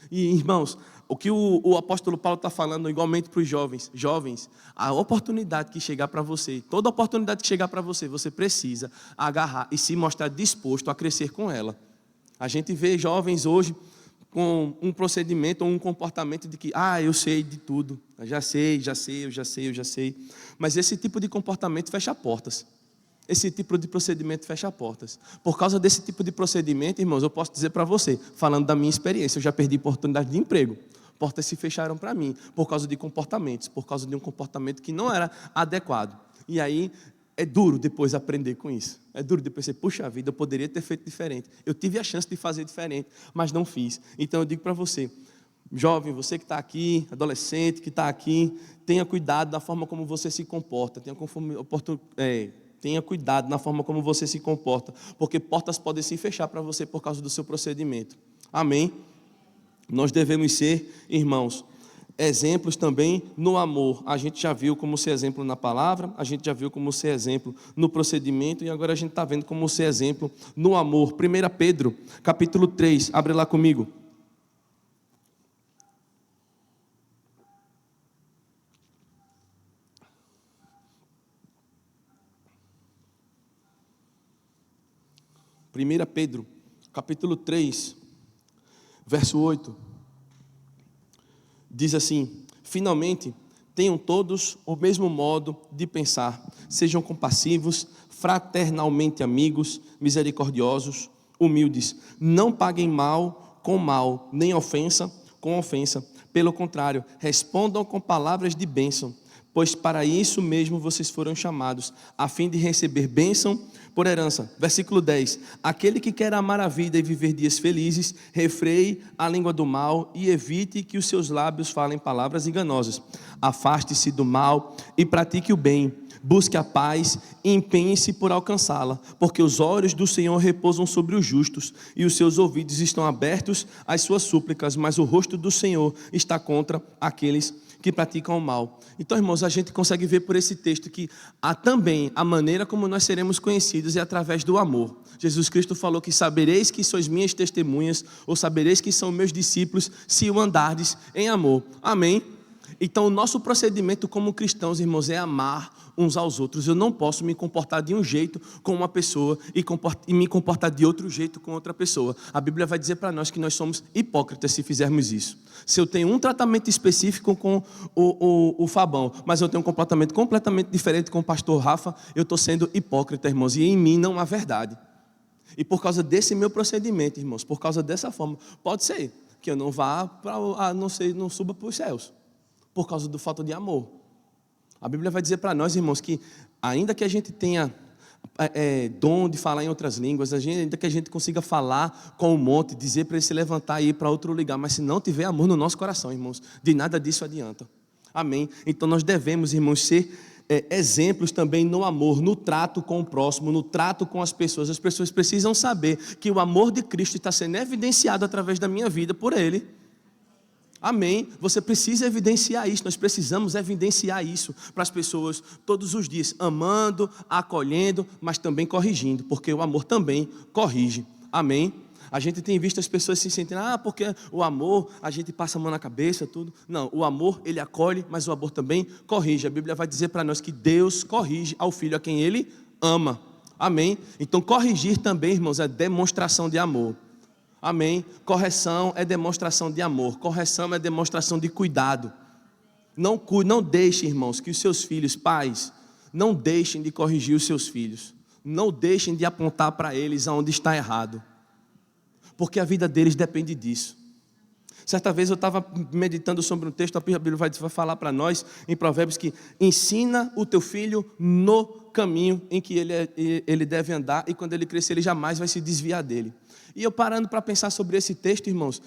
E, irmãos, o que o apóstolo Paulo está falando igualmente para os jovens, a oportunidade que chegar para você, toda oportunidade que chegar para você, você precisa agarrar e se mostrar disposto a crescer com ela. A gente vê jovens hoje com um procedimento ou um comportamento de que, eu sei de tudo, eu já sei. Mas esse tipo de comportamento fecha portas. Esse tipo de procedimento fecha portas. Por causa desse tipo de procedimento, irmãos, eu posso dizer para você, falando da minha experiência, eu já perdi oportunidade de emprego. Portas se fecharam para mim, por causa de comportamentos, por causa de um comportamento que não era adequado. E aí, é duro depois aprender com isso. É duro depois você, puxa vida, eu poderia ter feito diferente. Eu tive a chance de fazer diferente, mas não fiz. Então eu digo para você, jovem, você que está aqui, adolescente que está aqui, tenha cuidado da forma como você se comporta. Tenha cuidado na forma como você se comporta, porque portas podem se fechar para você por causa do seu procedimento. Amém? Nós devemos ser, irmãos, exemplos também no amor. A gente já viu como ser exemplo na palavra, a gente já viu como ser exemplo no procedimento, e agora a gente está vendo como ser exemplo no amor. 1 Pedro, capítulo 3, abre lá comigo. Pedro, capítulo 3, verso 8, diz assim: finalmente, tenham todos o mesmo modo de pensar, sejam compassivos, fraternalmente amigos, misericordiosos, humildes, não paguem mal com mal, nem ofensa com ofensa, pelo contrário, respondam com palavras de bênção, pois para isso mesmo vocês foram chamados, a fim de receber bênção por herança. Versículo 10, aquele que quer amar a vida e viver dias felizes, refreie a língua do mal e evite que os seus lábios falem palavras enganosas. Afaste-se do mal e pratique o bem, busque a paz e empenhe-se por alcançá-la, porque os olhos do Senhor repousam sobre os justos e os seus ouvidos estão abertos às suas súplicas, mas o rosto do Senhor está contra aqueles que praticam o mal. Então, irmãos, a gente consegue ver por esse texto que há também a maneira como nós seremos conhecidos é através do amor. Jesus Cristo falou que sabereis que sois minhas testemunhas, ou sabereis que são meus discípulos, se o andardes em amor. Amém? Então, o nosso procedimento como cristãos, irmãos, é amar uns aos outros. Eu não posso me comportar de um jeito com uma pessoa e me comportar de outro jeito com outra pessoa. A Bíblia vai dizer para nós que nós somos hipócritas se fizermos isso. Se eu tenho um tratamento específico com o Fabão, mas eu tenho um comportamento completamente diferente com o pastor Rafa, eu estou sendo hipócrita, irmãos, e em mim não há verdade. E por causa desse meu procedimento, irmãos, por causa dessa forma, pode ser que eu não vá não suba para os céus, por causa do falta de amor. A Bíblia vai dizer para nós, irmãos, que ainda que a gente tenha dom de falar em outras línguas, ainda que a gente consiga falar com um monte, dizer para ele se levantar e ir para outro lugar, mas se não tiver amor no nosso coração, irmãos, de nada disso adianta. Amém? Então nós devemos, irmãos, ser exemplos também no amor, no trato com o próximo, no trato com as pessoas. As pessoas precisam saber que o amor de Cristo está sendo evidenciado através da minha vida por Ele. Amém? Você precisa evidenciar isso, nós precisamos evidenciar isso para as pessoas todos os dias, amando, acolhendo, mas também corrigindo, porque o amor também corrige. Amém? A gente tem visto as pessoas se sentindo, porque o amor, a gente passa a mão na cabeça, tudo. Não, o amor, ele acolhe, mas o amor também corrige. A Bíblia vai dizer para nós que Deus corrige ao filho a quem Ele ama. Amém? Então corrigir também, irmãos, é demonstração de amor. Amém? Correção é demonstração de amor. Correção é demonstração de cuidado. Não deixem, irmãos, que os seus filhos, pais, não deixem de corrigir os seus filhos. Não deixem de apontar para eles aonde está errado. Porque a vida deles depende disso. Certa vez eu estava meditando sobre um texto, a Bíblia vai falar para nós, em Provérbios, que ensina o teu filho no caminho em que ele deve andar, e quando ele crescer, ele jamais vai se desviar dele. E eu parando para pensar sobre esse texto, irmãos,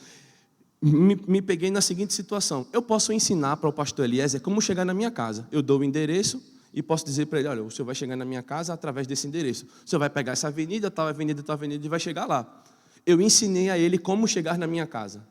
me peguei na seguinte situação: eu posso ensinar para o pastor Eliezer como chegar na minha casa. Eu dou o endereço e posso dizer para ele: olha, o senhor vai chegar na minha casa através desse endereço. O senhor vai pegar essa avenida, tal avenida, tal avenida, e vai chegar lá. Eu ensinei a ele como chegar na minha casa.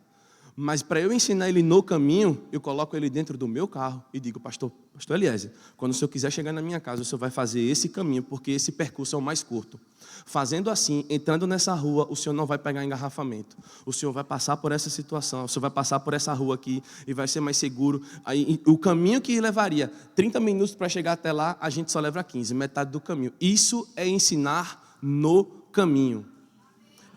Mas para eu ensinar ele no caminho, eu coloco ele dentro do meu carro e digo: pastor Eliezer, quando o senhor quiser chegar na minha casa, o senhor vai fazer esse caminho, porque esse percurso é o mais curto. Fazendo assim, entrando nessa rua, o senhor não vai pegar engarrafamento. O senhor vai passar por essa situação, o senhor vai passar por essa rua aqui e vai ser mais seguro. Aí, o caminho que levaria 30 minutos para chegar até lá, a gente só leva 15, metade do caminho. Isso é ensinar no caminho.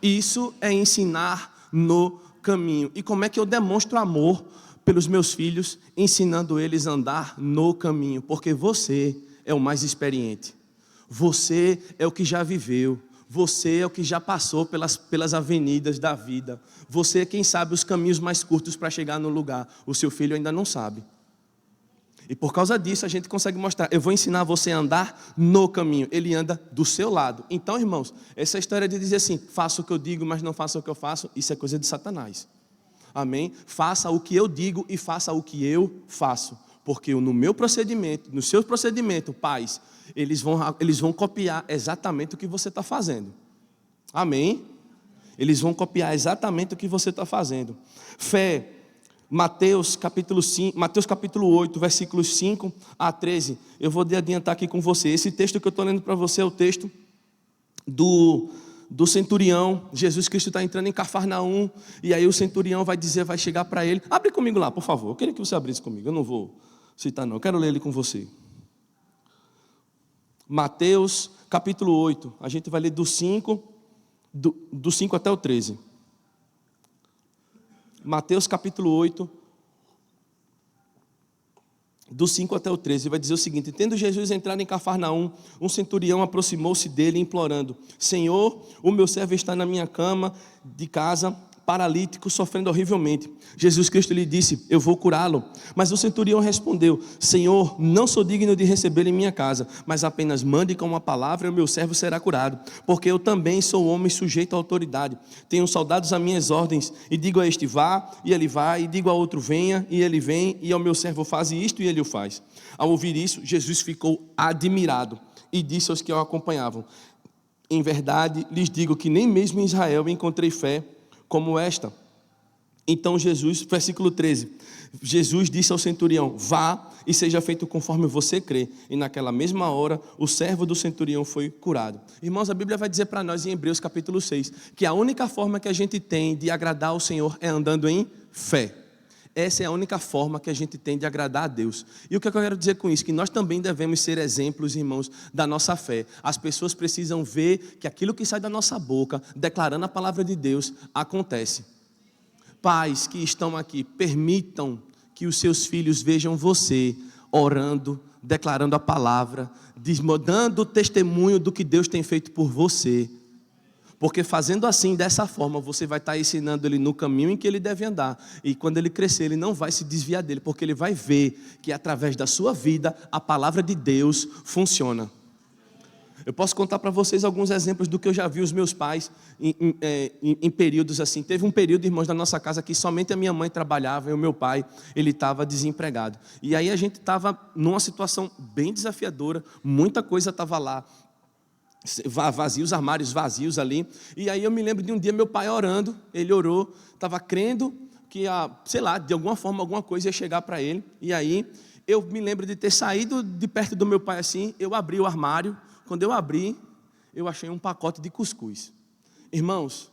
Isso é ensinar no caminho. E como é que eu demonstro amor pelos meus filhos, ensinando eles a andar no caminho? Porque você é o mais experiente. Você é o que já viveu. Você é o que já passou pelas avenidas da vida. Você é quem sabe os caminhos mais curtos para chegar no lugar. O seu filho ainda não sabe. E por causa disso a gente consegue mostrar: eu vou ensinar você a andar no caminho. Ele anda do seu lado. Então, irmãos, essa história de dizer assim: faça o que eu digo, mas não faça o que eu faço, isso é coisa de Satanás. Amém? Faça o que eu digo e faça o que eu faço. Porque no meu procedimento, no seu procedimento, pais, eles vão copiar exatamente o que você está fazendo. Amém? Eles vão copiar exatamente o que você está fazendo. Fé. Mateus capítulo 8, versículos 5 a 13. Eu vou adiantar aqui com você. Esse texto que eu estou lendo para você é o texto do centurião. Jesus Cristo está entrando em Cafarnaum, e aí o centurião vai chegar para ele. Abre comigo lá, por favor. Eu queria que você abrisse comigo. Eu não vou citar não, eu quero ler ele com você. Mateus capítulo 8. A gente vai ler do 5 até o 13. Mateus capítulo 8, do 5 até o 13, vai dizer o seguinte: tendo Jesus entrado em Cafarnaum, um centurião aproximou-se dele implorando: Senhor, o meu servo está na minha cama de casa, paralítico, sofrendo horrivelmente. Jesus Cristo lhe disse: eu vou curá-lo. Mas o centurião respondeu: Senhor, não sou digno de recebê-lo em minha casa, mas apenas mande com uma palavra e o meu servo será curado. Porque eu também sou homem sujeito à autoridade. Tenho soldados às minhas ordens, e digo a este: vá, e ele vai, e digo a outro: venha, e ele vem, e ao meu servo: faze isto, e ele o faz. Ao ouvir isso, Jesus ficou admirado e disse aos que o acompanhavam: em verdade lhes digo que nem mesmo em Israel encontrei fé como esta. Então Jesus, versículo 13, Jesus disse ao centurião: vá e seja feito conforme você crê. E naquela mesma hora o servo do centurião foi curado. Irmãos, a Bíblia vai dizer para nós em Hebreus capítulo 6 que a única forma que a gente tem de agradar ao Senhor é andando em fé. Essa é a única forma que a gente tem de agradar a Deus. E o que eu quero dizer com isso? Que nós também devemos ser exemplos, irmãos, da nossa fé. As pessoas precisam ver que aquilo que sai da nossa boca, declarando a palavra de Deus, acontece. Pais que estão aqui, permitam que os seus filhos vejam você orando, declarando a palavra, dando testemunho do que Deus tem feito por você. Porque fazendo assim, dessa forma, você vai estar ensinando ele no caminho em que ele deve andar. E quando ele crescer, ele não vai se desviar dele, porque ele vai ver que através da sua vida, a palavra de Deus funciona. Eu posso contar para vocês alguns exemplos do que eu já vi os meus pais em períodos assim. Teve um período, irmãos, na nossa casa que somente a minha mãe trabalhava e o meu pai, ele estava desempregado. E aí a gente estava numa situação bem desafiadora, muita coisa estava lá. Vazios, armários vazios ali. E aí eu me lembro de um dia meu pai orando. Ele orou, estava crendo que, sei lá, de alguma forma, alguma coisa ia chegar para ele. E aí eu me lembro de ter saído de perto do meu pai assim. Eu abri o armário. Quando eu abri, eu achei um pacote de cuscuz. Irmãos,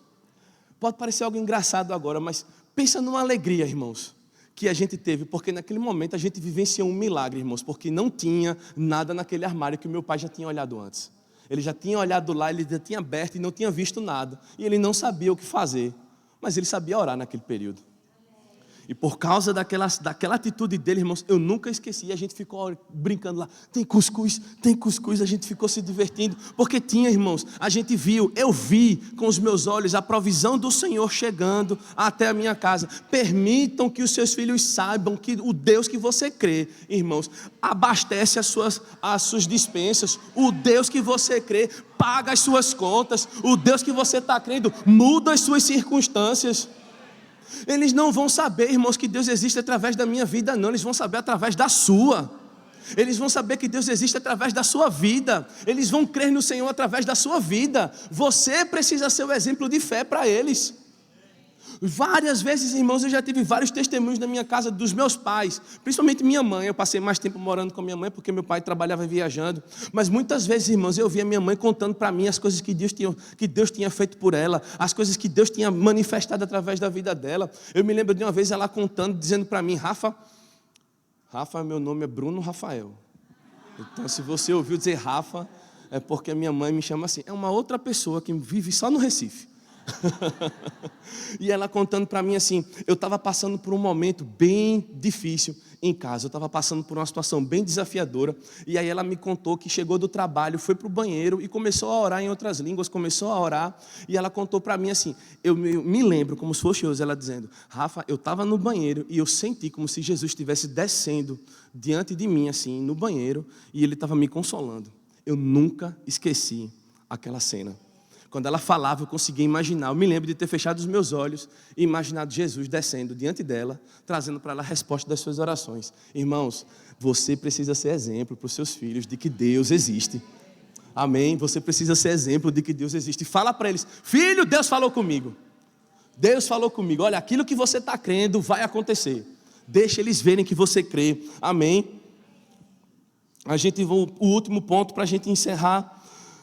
pode parecer algo engraçado agora, mas pensa numa alegria, irmãos, que a gente teve, porque naquele momento a gente vivenciou um milagre, irmãos, porque não tinha nada naquele armário que o meu pai já tinha olhado antes. Ele já tinha olhado lá, ele já tinha aberto e não tinha visto nada. E ele não sabia o que fazer, mas ele sabia orar naquele período. E por causa daquela atitude dele, irmãos, eu nunca esqueci. A gente ficou brincando lá, tem cuscuz, a gente ficou se divertindo. Porque tinha, irmãos, a gente viu, eu vi com os meus olhos a provisão do Senhor chegando até a minha casa. Permitam que os seus filhos saibam que o Deus que você crê, irmãos, abastece as suas dispensas. O Deus que você crê paga as suas contas. O Deus que você está crendo muda as suas circunstâncias. Eles não vão saber, irmãos, que Deus existe através da minha vida, não. Eles vão saber através da sua. Eles vão saber que Deus existe através da sua vida. Eles vão crer no Senhor através da sua vida. Você precisa ser o exemplo de fé para eles. Várias vezes, irmãos, eu já tive vários testemunhos na minha casa dos meus pais, principalmente minha mãe. Eu passei mais tempo morando com a minha mãe porque meu pai trabalhava viajando. Mas muitas vezes, irmãos, eu via minha mãe contando para mim as coisas que Deus tinha feito por ela, as coisas que Deus tinha manifestado através da vida dela. Eu me lembro de uma vez ela contando, dizendo para mim: Rafa, meu nome é Bruno Rafael. Então, se você ouviu dizer Rafa, é porque a minha mãe me chama assim. É uma outra pessoa que vive só no Recife. E ela contando para mim assim: eu estava passando por um momento bem difícil em casa, eu estava passando por uma situação bem desafiadora. E aí ela me contou que chegou do trabalho, foi para o banheiro e começou a orar em outras línguas, começou a orar. E ela contou para mim assim, eu me lembro como se fosse hoje, ela dizendo: Rafa, eu estava no banheiro e eu senti como se Jesus estivesse descendo diante de mim assim, no banheiro, e ele estava me consolando. Eu nunca esqueci aquela cena. Quando ela falava, eu conseguia imaginar. Eu me lembro de ter fechado os meus olhos e imaginado Jesus descendo diante dela, trazendo para ela a resposta das suas orações. Irmãos, você precisa ser exemplo para os seus filhos de que Deus existe. Amém? Você precisa ser exemplo de que Deus existe. Fala para eles: filho, Deus falou comigo. Deus falou comigo. Olha, aquilo que você está crendo vai acontecer. Deixa eles verem que você crê. Amém? O último ponto para a gente encerrar.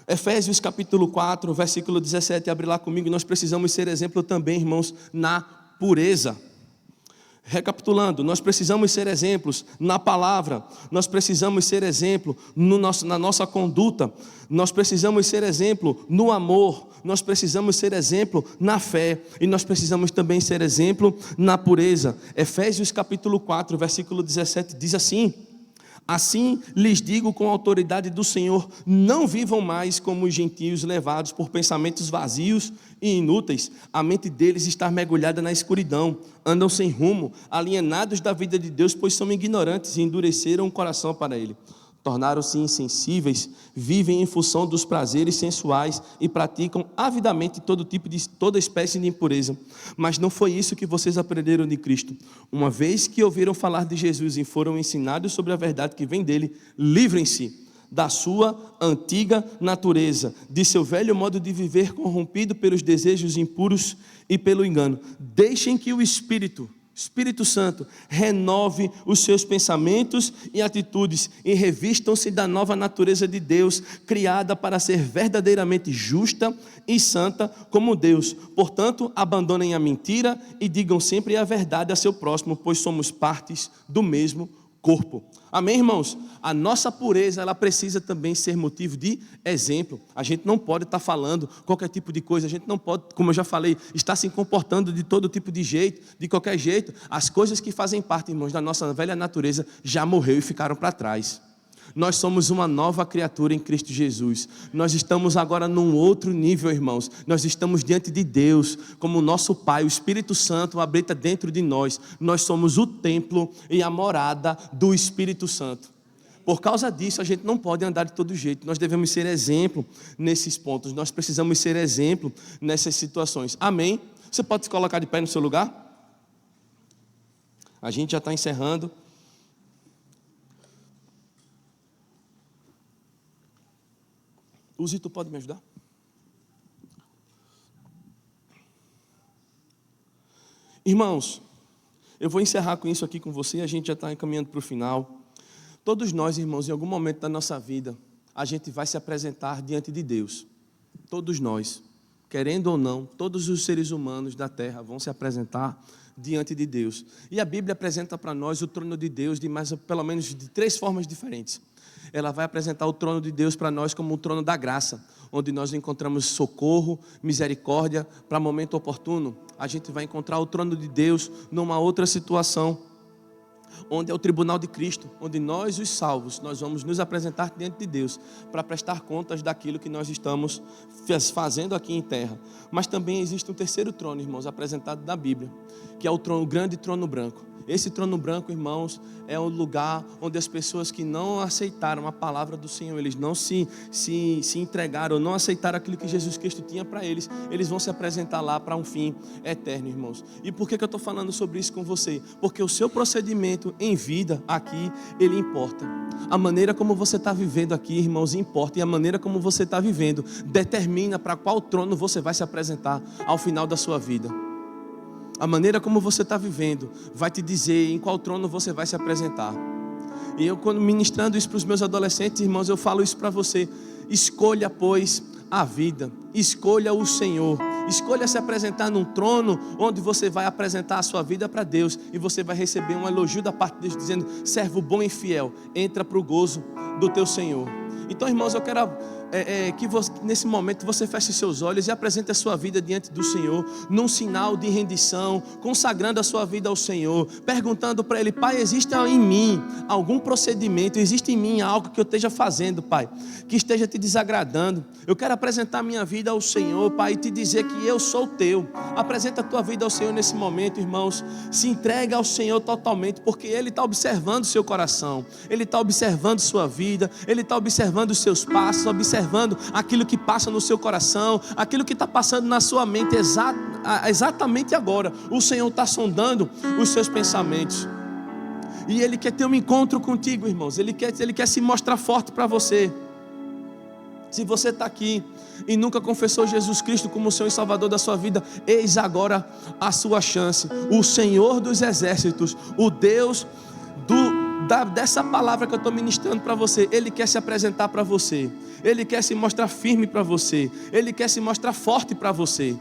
Efésios capítulo 4, versículo 17, abre lá comigo. Nós precisamos ser exemplo também, irmãos, na pureza. Recapitulando, nós precisamos ser exemplos na palavra, nós precisamos ser exemplo na nossa conduta, nós precisamos ser exemplo no amor, nós precisamos ser exemplo na fé, e nós precisamos também ser exemplo na pureza. Efésios capítulo 4, versículo 17 diz assim: assim lhes digo com a autoridade do Senhor, não vivam mais como os gentios, levados por pensamentos vazios e inúteis. A mente deles está mergulhada na escuridão, andam sem rumo, alienados da vida de Deus, pois são ignorantes e endureceram o coração para Ele. Tornaram-se insensíveis, vivem em função dos prazeres sensuais e praticam avidamente toda espécie de impureza. Mas não foi isso que vocês aprenderam de Cristo. Uma vez que ouviram falar de Jesus e foram ensinados sobre a verdade que vem dele, livrem-se da sua antiga natureza, de seu velho modo de viver corrompido pelos desejos impuros e pelo engano. Deixem que o Espírito Santo renove os seus pensamentos e atitudes e revistam-se da nova natureza de Deus, criada para ser verdadeiramente justa e santa como Deus. Portanto, abandonem a mentira e digam sempre a verdade a seu próximo, pois somos partes do mesmo corpo. Amém, irmãos? A nossa pureza, ela precisa também ser motivo de exemplo. A gente não pode estar falando qualquer tipo de coisa, a gente não pode, como eu já falei, estar se comportando de todo tipo de jeito, de qualquer jeito. As coisas que fazem parte, irmãos, da nossa velha natureza já morreu e ficaram para trás. Nós somos uma nova criatura em Cristo Jesus. Nós estamos agora num outro nível, irmãos. Nós estamos diante de Deus, como o nosso Pai, o Espírito Santo habita dentro de nós. Nós somos o templo e a morada do Espírito Santo. Por causa disso, a gente não pode andar de todo jeito. Nós devemos ser exemplo nesses pontos. Nós precisamos ser exemplo nessas situações. Amém? Você pode se colocar de pé no seu lugar? A gente já está encerrando. Uzi, tu pode me ajudar? Irmãos, eu vou encerrar com isso aqui com você, a gente já está encaminhando para o final. Todos nós, irmãos, em algum momento da nossa vida, a gente vai se apresentar diante de Deus. Todos nós, querendo ou não, todos os seres humanos da terra vão se apresentar diante de Deus. E a Bíblia apresenta para nós o trono de Deus pelo menos de 3 formas diferentes. ela vai apresentar o trono de Deus para nós como o trono da graça, onde nós encontramos socorro, misericórdia para momento oportuno. A gente vai encontrar o trono de Deus numa outra situação, onde é o tribunal de Cristo, onde nós, os salvos, nós vamos nos apresentar diante de Deus para prestar contas daquilo que nós estamos fazendo aqui em terra. Mas também existe um terceiro trono, irmãos, apresentado na Bíblia, que é o trono, o grande trono branco. Esse trono branco, irmãos, é o lugar onde as pessoas que não aceitaram a palavra do Senhor, eles não se entregaram, não aceitaram aquilo que Jesus Cristo tinha para eles vão se apresentar lá para um fim eterno, irmãos. E por que eu estou falando sobre isso com você? Porque o seu procedimento em vida aqui, ele importa. A maneira como você está vivendo aqui, irmãos, importa. E a maneira como você está vivendo determina para qual trono você vai se apresentar ao final da sua vida. A maneira como você está vivendo vai te dizer em qual trono você vai se apresentar. E eu, quando ministrando isso para os meus adolescentes, irmãos, eu falo isso para você. Escolha, pois, a vida. Escolha o Senhor. Escolha se apresentar num trono onde você vai apresentar a sua vida para Deus. E você vai receber um elogio da parte de Deus dizendo: servo bom e fiel, entra para o gozo do teu Senhor. Então, irmãos, eu quero que nesse momento você feche seus olhos e apresente a sua vida diante do Senhor, num sinal de rendição, consagrando a sua vida ao Senhor, perguntando para Ele: Pai, existe em mim algum procedimento, existe em mim algo que eu esteja fazendo, Pai, que esteja te desagradando? Eu quero apresentar minha vida ao Senhor, Pai, e te dizer que eu sou teu. Apresenta a tua vida ao Senhor nesse momento, irmãos. Se entrega ao Senhor totalmente, porque Ele está observando o seu coração, Ele está observando sua vida, Ele está observando os seus passos, observando aquilo que passa no seu coração, aquilo que está passando na sua mente exatamente agora. O Senhor está sondando os seus pensamentos. E Ele quer ter um encontro contigo, irmãos. Ele quer se mostrar forte para você. Se você está aqui e nunca confessou Jesus Cristo como o Senhor e Salvador da sua vida, eis agora a sua chance. O Senhor dos exércitos, o Deus dessa palavra que eu estou ministrando para você, Ele quer se apresentar para você. Ele quer se mostrar firme para você. Ele quer se mostrar forte para você.